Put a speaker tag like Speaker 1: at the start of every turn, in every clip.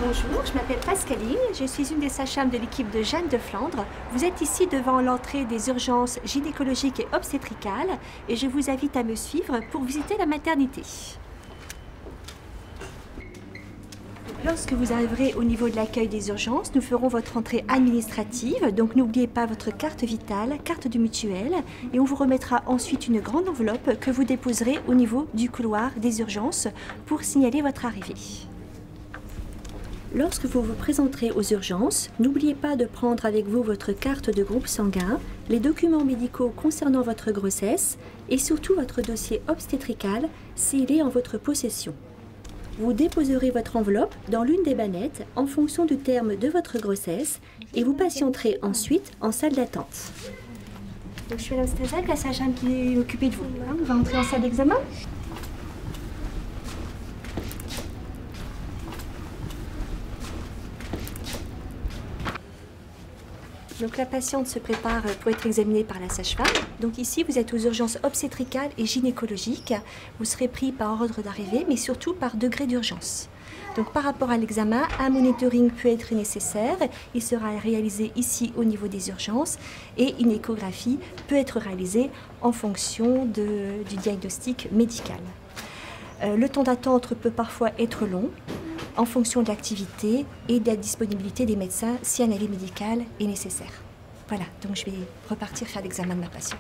Speaker 1: Bonjour, je m'appelle Pascaline, je suis une des sages-femmes de l'équipe de Jeanne de Flandre. Vous êtes ici devant l'entrée des urgences gynécologiques et obstétricales et je vous invite à me suivre pour visiter la maternité. Lorsque vous arriverez au niveau de l'accueil des urgences, nous ferons votre entrée administrative. Donc n'oubliez pas votre carte vitale, carte de mutuelle et on vous remettra ensuite une grande enveloppe que vous déposerez au niveau du couloir des urgences pour signaler votre arrivée. Lorsque vous vous présenterez aux urgences, n'oubliez pas de prendre avec vous votre carte de groupe sanguin, les documents médicaux concernant votre grossesse et surtout votre dossier obstétrical s'il est en votre possession. Vous déposerez votre enveloppe dans l'une des bannettes en fonction du terme de votre grossesse et vous patienterez ensuite en salle d'attente. Donc je suis Madame Stazak, la sage-femme qui est occupée de vous. On va entrer en salle d'examen. Donc la patiente se prépare pour être examinée par la sage-femme. Donc ici, vous êtes aux urgences obstétricales et gynécologiques. Vous serez pris par ordre d'arrivée, mais surtout par degré d'urgence. Donc par rapport à l'examen, un monitoring peut être nécessaire. Il sera réalisé ici au niveau des urgences et une échographie peut être réalisée en fonction du diagnostic médical. Le temps d'attente peut parfois être long, en fonction de l'activité et de la disponibilité des médecins si un avis médical est nécessaire. Voilà, donc je vais repartir faire l'examen de ma patiente.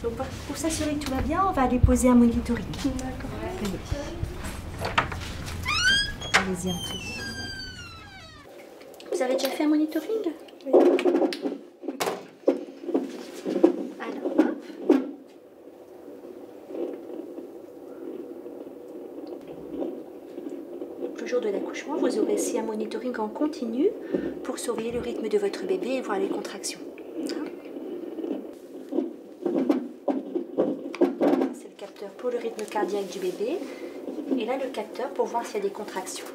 Speaker 1: Donc pour s'assurer que tout va bien, on va aller poser un monitoring. D'accord. Allez-y, entrez. Vous avez déjà fait un monitoring? Oui. Le jour de l'accouchement, vous aurez ici un monitoring en continu pour surveiller le rythme de votre bébé et voir les contractions. C'est le capteur pour le rythme cardiaque du bébé. Et là, le capteur pour voir s'il y a des contractions.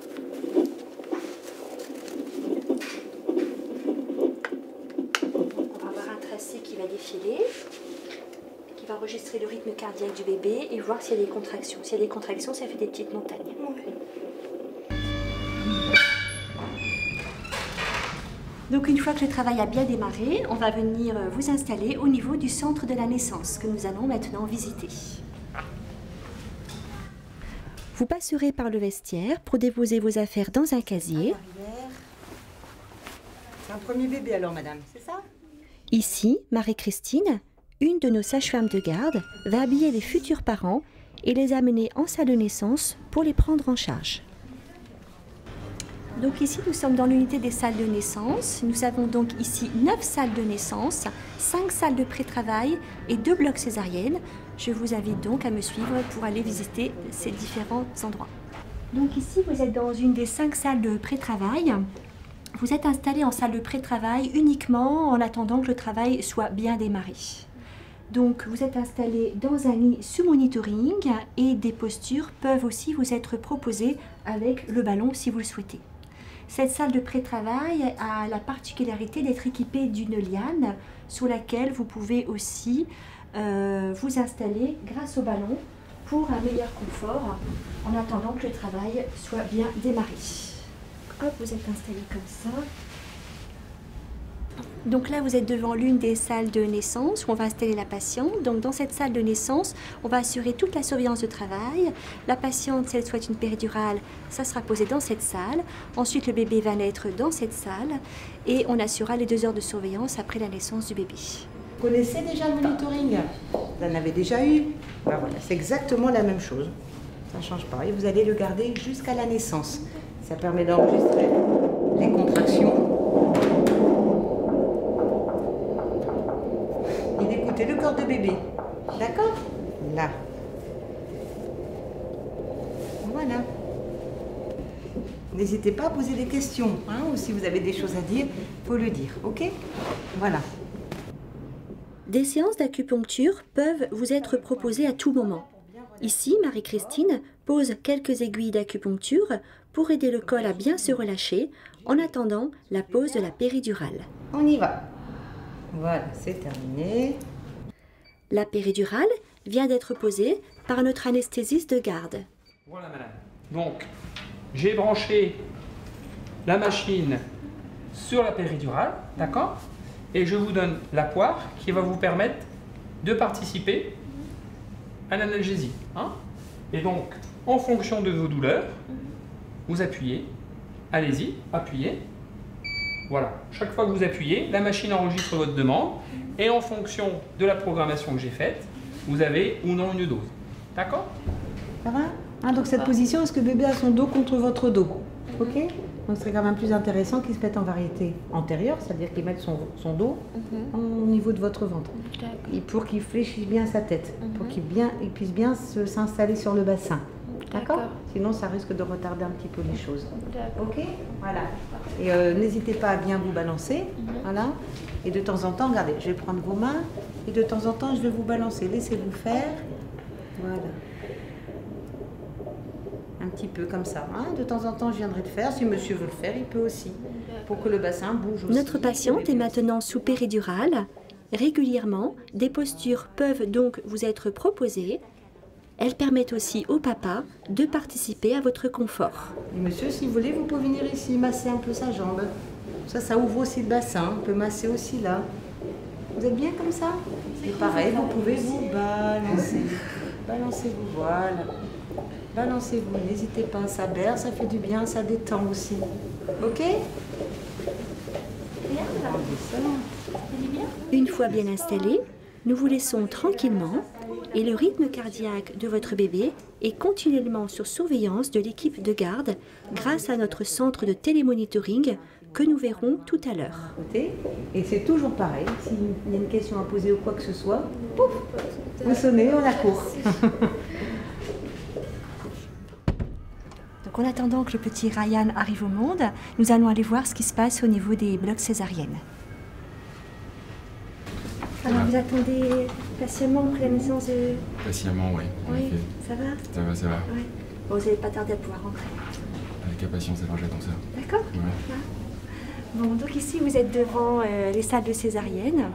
Speaker 1: On va avoir un tracé qui va défiler, qui va enregistrer le rythme cardiaque du bébé et voir s'il y a des contractions. S'il y a des contractions, ça fait des petites montagnes. Donc une fois que le travail a bien démarré, on va venir vous installer au niveau du centre de la naissance que nous allons maintenant visiter. Vous passerez par le vestiaire pour déposer vos affaires dans un casier.
Speaker 2: C'est un premier bébé alors madame, c'est ça?
Speaker 1: Ici, Marie-Christine, une de nos sages-femmes de garde, va habiller les futurs parents et les amener en salle de naissance pour les prendre en charge. Donc ici, nous sommes dans l'unité des salles de naissance. Nous avons donc ici 9 salles de naissance, 5 salles de pré-travail et 2 blocs césariennes. Je vous invite donc à me suivre pour aller visiter ces différents endroits. Donc ici, vous êtes dans une des 5 salles de pré-travail. Vous êtes installé en salle de pré-travail uniquement en attendant que le travail soit bien démarré. Donc vous êtes installé dans un lit sous monitoring et des postures peuvent aussi vous être proposées avec le ballon si vous le souhaitez. Cette salle de pré-travail a la particularité d'être équipée d'une liane sur laquelle vous pouvez aussi vous installer grâce au ballon pour un meilleur confort en attendant que le travail soit bien démarré. Hop, vous êtes installé comme ça. Donc là, vous êtes devant l'une des salles de naissance où on va installer la patiente. Donc dans cette salle de naissance, on va assurer toute la surveillance de travail. La patiente, si elle souhaite une péridurale, ça sera posé dans cette salle. Ensuite, le bébé va naître dans cette salle et on assurera les 2 heures de surveillance après la naissance du bébé.
Speaker 2: Vous connaissez déjà le monitoring? Vous en avez déjà eu? Ben voilà, c'est exactement la même chose. Ça ne change pas. Et vous allez le garder jusqu'à la naissance. Ça permet d'enregistrer les contractions et d'écouter le corps de bébé. D'accord? Là. Voilà. N'hésitez pas à poser des questions, hein, ou si vous avez des choses à dire, il faut le dire, ok? Voilà.
Speaker 1: Des séances d'acupuncture peuvent vous être proposées à tout moment. Ici, Marie-Christine pose quelques aiguilles d'acupuncture pour aider le col à bien se relâcher en attendant la pose de la péridurale.
Speaker 2: On y va. Voilà, c'est terminé.
Speaker 1: La péridurale vient d'être posée par notre anesthésiste de garde.
Speaker 3: Voilà madame. Donc, j'ai branché la machine sur la péridurale, d'accord? Et je vous donne la poire qui va vous permettre de participer à l'analgésie. Hein? Et donc, en fonction de vos douleurs, vous appuyez. Allez-y, appuyez. Voilà. Chaque fois que vous appuyez, la machine enregistre votre demande. Et en fonction de la programmation que j'ai faite, vous avez ou non une dose. D'accord?
Speaker 2: Ça va? Hein, donc cette position, est-ce que bébé a son dos contre votre dos? Ok? Donc ce serait quand même plus intéressant qu'il se mette en variété antérieure, c'est-à-dire qu'il mette son dos au niveau de votre ventre. Et pour qu'il fléchisse bien sa tête, pour qu'il puisse bien s'installer sur le bassin. D'accord? Sinon ça risque de retarder un petit peu les choses. Ok? Voilà. Et n'hésitez pas à bien vous balancer. Voilà. Et de temps en temps, regardez, je vais prendre vos mains et de temps en temps je vais vous balancer. Laissez-vous faire. Voilà. Un petit peu comme ça. Hein. De temps en temps, je viendrai le faire. Si monsieur veut le faire, il peut aussi. Pour que le bassin bouge aussi.
Speaker 1: Notre patiente est maintenant sous péridurale. Régulièrement, des postures peuvent donc vous être proposées. Elles permettent aussi au papa de participer à votre confort.
Speaker 2: Et monsieur, si vous voulez, vous pouvez venir ici masser un peu sa jambe. Ça ouvre aussi le bassin. On peut masser aussi là. Vous êtes bien comme ça? Et pareil, vous pouvez vous balancer. Balancez-vous, voilà. Balancez-vous, n'hésitez pas, ça berce, ça fait du bien, ça détend aussi. Ok?
Speaker 1: Une fois bien installé, nous vous laissons tranquillement et le rythme cardiaque de votre bébé est continuellement sur surveillance de l'équipe de garde grâce à notre centre de télémonitoring que nous verrons tout à l'heure.
Speaker 2: Et c'est toujours pareil, s'il y a une question à poser ou quoi que ce soit, pouf, vous sonnez, on accourt.
Speaker 1: Donc en attendant que le petit Ryan arrive au monde, nous allons aller voir ce qui se passe au niveau des blocs césariennes. Alors vous attendez patiemment après la naissance de...
Speaker 4: Patiemment, oui.
Speaker 1: Oui, ça va?
Speaker 4: Ça va, ça va.
Speaker 1: Oui. Bon, vous n'allez pas tarder à pouvoir rentrer.
Speaker 4: Avec impatience, alors j'attends ça.
Speaker 1: D'accord?
Speaker 4: Ouais.
Speaker 1: Bon, donc ici vous êtes devant les salles de césarienne.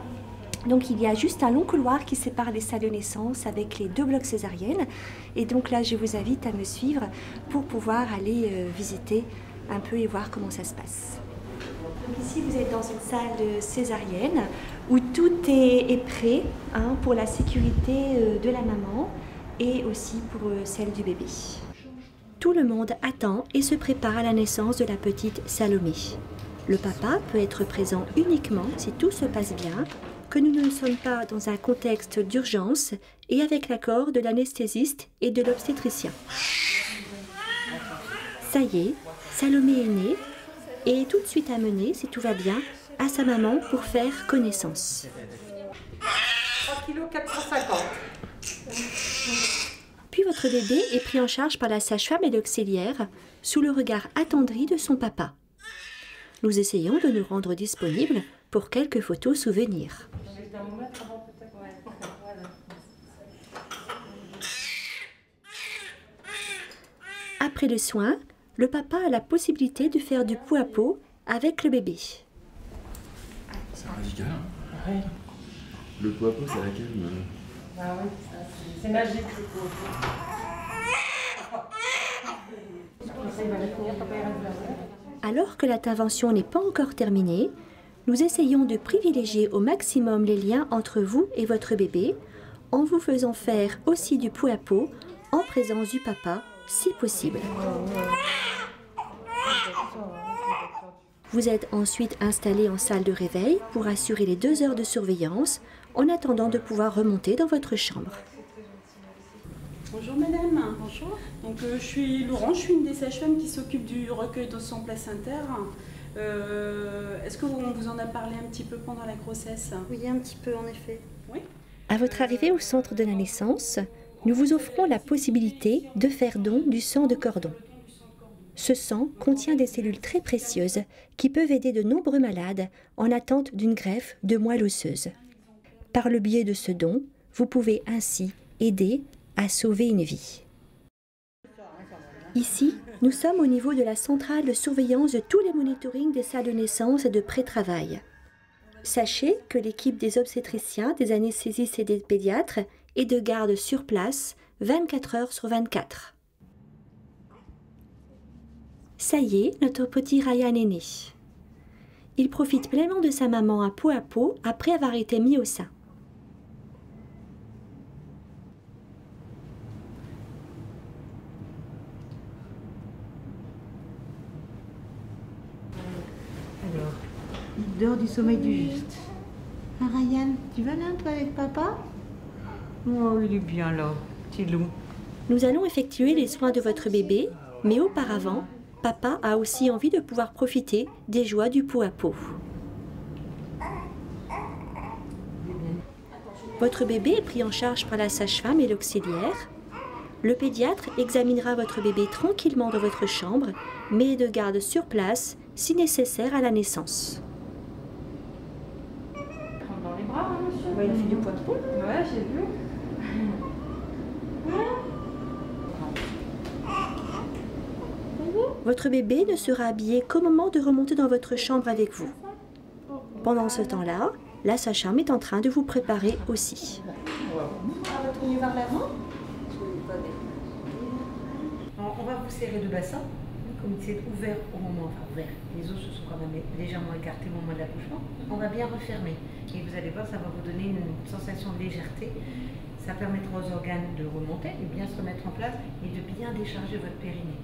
Speaker 1: Donc il y a juste un long couloir qui sépare les salles de naissance avec les 2 blocs césariennes. Et donc là, je vous invite à me suivre pour pouvoir aller visiter un peu et voir comment ça se passe. Donc ici, vous êtes dans une salle de césarienne où tout est prêt pour la sécurité de la maman et aussi pour celle du bébé. Tout le monde attend et se prépare à la naissance de la petite Salomé. Le papa peut être présent uniquement si tout se passe bien, que nous ne sommes pas dans un contexte d'urgence et avec l'accord de l'anesthésiste et de l'obstétricien. Ça y est, Salomé est née et est tout de suite amenée, si tout va bien, à sa maman pour faire connaissance.
Speaker 2: 3 kg 450.
Speaker 1: Puis votre bébé est pris en charge par la sage-femme et l'auxiliaire sous le regard attendri de son papa. Nous essayons de nous rendre disponibles pour quelques photos souvenirs. Après le soin, le papa a la possibilité de faire du pot à pot avec le bébé.
Speaker 4: C'est radical. Ouais. Le pot à pot, c'est laquelle
Speaker 2: Ah oui, c'est magique le pot à pot.
Speaker 1: Alors que l'intervention n'est pas encore terminée, nous essayons de privilégier au maximum les liens entre vous et votre bébé en vous faisant faire aussi du pot à pot en présence du papa, si possible. Vous êtes ensuite installé en salle de réveil pour assurer les 2 heures de surveillance en attendant de pouvoir remonter dans votre chambre.
Speaker 5: Bonjour madame. Bonjour. Donc je suis Laurent, je suis une des sages-femmes qui s'occupe du recueil de sang placentaire. Est-ce que on vous en a parlé un petit peu pendant la grossesse?
Speaker 1: Oui, un petit peu en effet.
Speaker 5: Oui.
Speaker 1: À votre arrivée au centre de la naissance, nous vous offrons la possibilité de faire don du sang de cordon. Ce sang contient des cellules très précieuses qui peuvent aider de nombreux malades en attente d'une greffe de moelle osseuse. Par le biais de ce don, vous pouvez ainsi aider à sauver une vie. Ici, nous sommes au niveau de la centrale de surveillance de tous les monitorings des salles de naissance et de pré-travail. Sachez que l'équipe des obstétriciens, des anesthésistes et des pédiatres est de garde sur place 24 heures sur 24. Ça y est, notre petit Ryan est né. Il profite pleinement de sa maman à peau après avoir été mis au sein.
Speaker 2: Alors, il dort du sommeil du juste. Ah, Ryan, tu vas là, toi, avec papa? Oh, il est bien là, petit loup.
Speaker 1: Nous allons effectuer les soins de votre bébé, mais auparavant, papa a aussi envie de pouvoir profiter des joies du pot à pot. Votre bébé est pris en charge par la sage-femme et l'auxiliaire. Le pédiatre examinera votre bébé tranquillement dans votre chambre, mais de garde sur place si nécessaire à la naissance.
Speaker 5: Prends dans les bras, hein, monsieur.
Speaker 1: Il a fait du pot à pot.
Speaker 5: Ouais, j'ai vu.
Speaker 1: Votre bébé ne sera habillé qu'au moment de remonter dans votre chambre avec vous. Pendant ce temps-là, la sage-femme est en train de vous préparer aussi.
Speaker 2: On va tourner vers l'avant. On va vous serrer le bassin, comme c'est ouvert au moment, enfin ouvert, les os se sont quand même légèrement écartés au moment de l'accouchement. On va bien refermer et vous allez voir, ça va vous donner une sensation de légèreté. Ça permettra aux organes de remonter, de bien se remettre en place et de bien décharger votre périnée.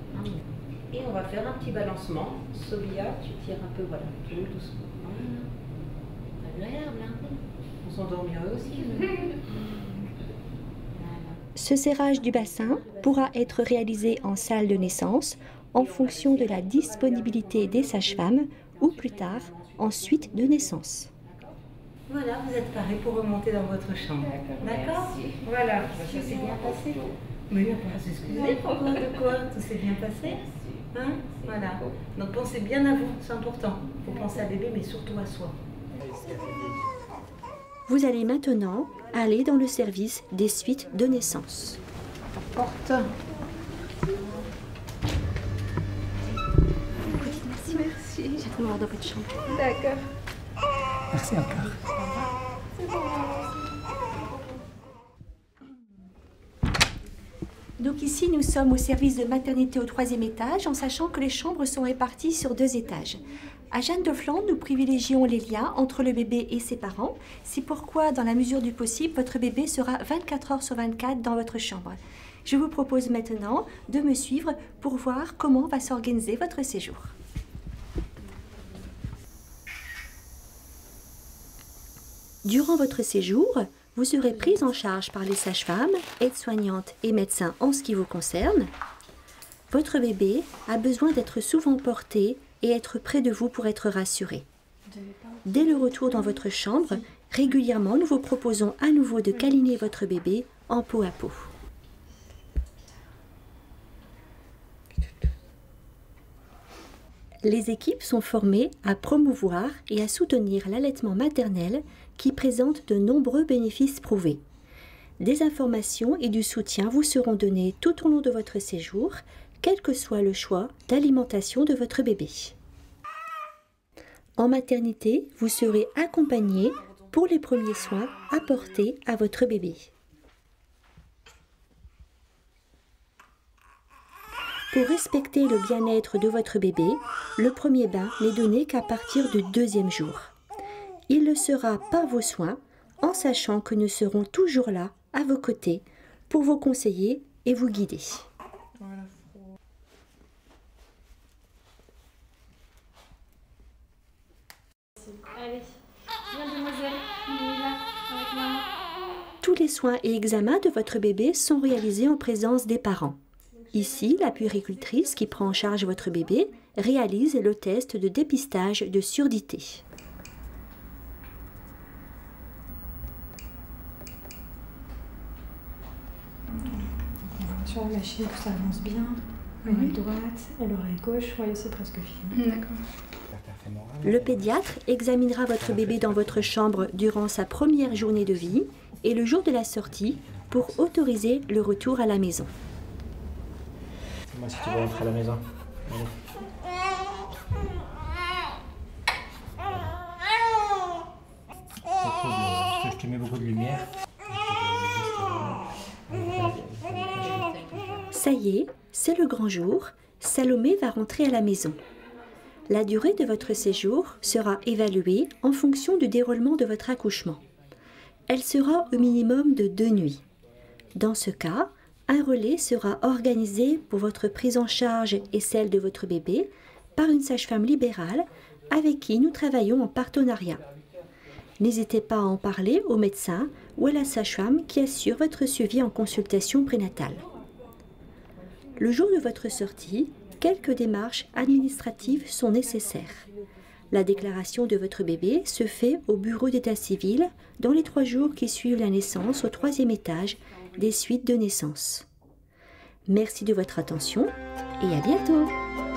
Speaker 2: Et on va faire un petit balancement. Sobia, tu tires un peu, voilà, tout doucement. Agréable, hein? On s'endormirait aussi.
Speaker 1: Ce serrage du bassin pourra être réalisé en salle de naissance en fonction de la disponibilité des sages-femmes ou plus tard en suite de naissance.
Speaker 2: Voilà, vous êtes parés pour remonter dans votre chambre. D'accord? Voilà, ça s'est bien passé. Mais il n'y a pas à s'excuser. Pourquoi? De quoi? Tout s'est bien passé? Hein? Voilà. Donc pensez bien à vous, c'est important. Il faut penser à bébé, mais surtout à soi.
Speaker 1: Vous allez maintenant aller dans le service des suites de naissance.
Speaker 2: Porte.
Speaker 1: Merci, j'ai trop dans votre chambre.
Speaker 5: D'accord.
Speaker 3: Merci encore.
Speaker 1: Donc ici, nous sommes au service de maternité au 3e étage, en sachant que les chambres sont réparties sur 2 étages. À Jeanne de Flandre, nous privilégions les liens entre le bébé et ses parents. C'est pourquoi, dans la mesure du possible, votre bébé sera 24 heures sur 24 dans votre chambre. Je vous propose maintenant de me suivre pour voir comment va s'organiser votre séjour. Durant votre séjour, vous serez prise en charge par les sages-femmes, aides-soignantes et médecins en ce qui vous concerne. Votre bébé a besoin d'être souvent porté et être près de vous pour être rassuré. Dès le retour dans votre chambre, régulièrement, nous vous proposons à nouveau de câliner votre bébé en peau à peau. Les équipes sont formées à promouvoir et à soutenir l'allaitement maternel qui présente de nombreux bénéfices prouvés. Des informations et du soutien vous seront donnés tout au long de votre séjour, quel que soit le choix d'alimentation de votre bébé. En maternité, vous serez accompagné pour les premiers soins apportés à votre bébé. Pour respecter le bien-être de votre bébé, le premier bain n'est donné qu'à partir du 2e jour. Il le sera par vos soins, en sachant que nous serons toujours là, à vos côtés, pour vous conseiller et vous guider.
Speaker 6: Allez, viens demoiselle, on y va avec maman.
Speaker 1: Tous les soins et examens de votre bébé sont réalisés en présence des parents. Ici, la puéricultrice qui prend en charge votre bébé réalise le test de dépistage de surdité.
Speaker 7: Sur la machine, tout ça avance bien. L'oreille droite et l'oreille gauche, oui, c'est presque fini.
Speaker 5: D'accord.
Speaker 1: Le pédiatre examinera votre bébé dans votre chambre durant sa première journée de vie et le jour de la sortie, pour autoriser le retour à la maison.
Speaker 8: Moi, si tu veux rentrer à la maison. Allez. Je te mets beaucoup de lumière.
Speaker 1: Ça y est, c'est le grand jour. Salomé va rentrer à la maison. La durée de votre séjour sera évaluée en fonction du déroulement de votre accouchement. Elle sera au minimum de 2 nuits. Dans ce cas, un relais sera organisé pour votre prise en charge et celle de votre bébé par une sage-femme libérale avec qui nous travaillons en partenariat. N'hésitez pas à en parler au médecin ou à la sage-femme qui assure votre suivi en consultation prénatale. Le jour de votre sortie, quelques démarches administratives sont nécessaires. La déclaration de votre bébé se fait au bureau d'état civil dans les 3 jours qui suivent la naissance au 3e étage des suites de naissance. Merci de votre attention et à bientôt!